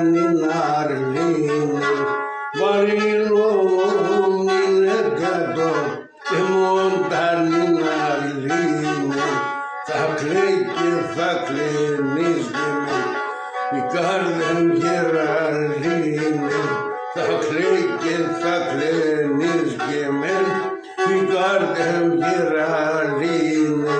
in Arlene, Barilon in Gado, Montan in Arlene, Fakle Nizgeme, Ikardem Gerarline, Fakle Nizgeme, Ikardem Gerarline.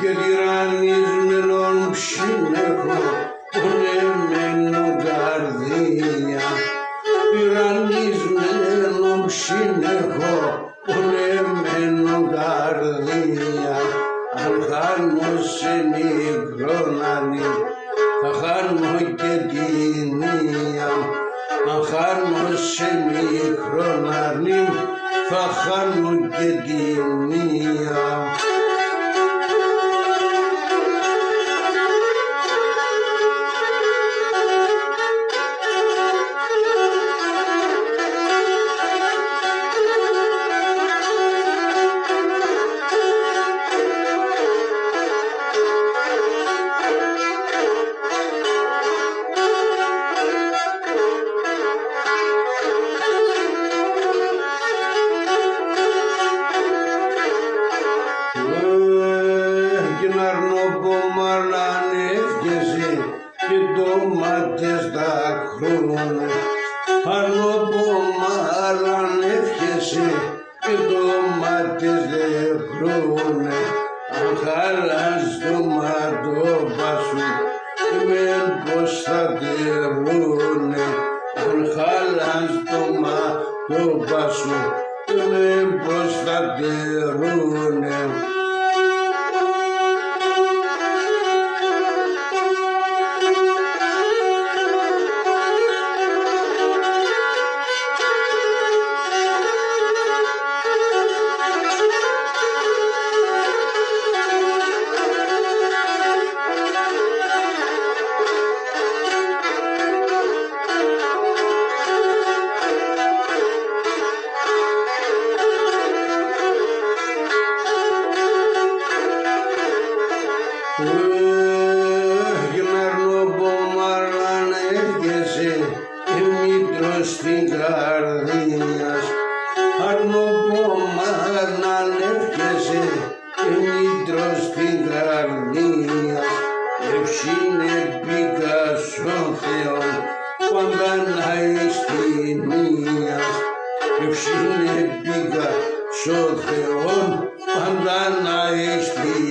Geliranizmelon pshinecho, unemeno gardia. Geliranizmelon pshinecho, unemeno gardia. Alchano seni gronani, alchano gedinia. Alchano seni gronani, alchano gedinia. Mates da krone, Arnobomaran efkesi, Mates de krone, Ankalas domado basu, Men posta de rune, Ankalas domado basu, Men posta de rune. Στην καρδίας Αρνοπομάρναν εύχεσαι ενίτρος στην καρδίας ευσύνε πήγα στον Θεό πάντα να εστινίας ευσύνε πήγα στον Θεό πάντα να εστινίας.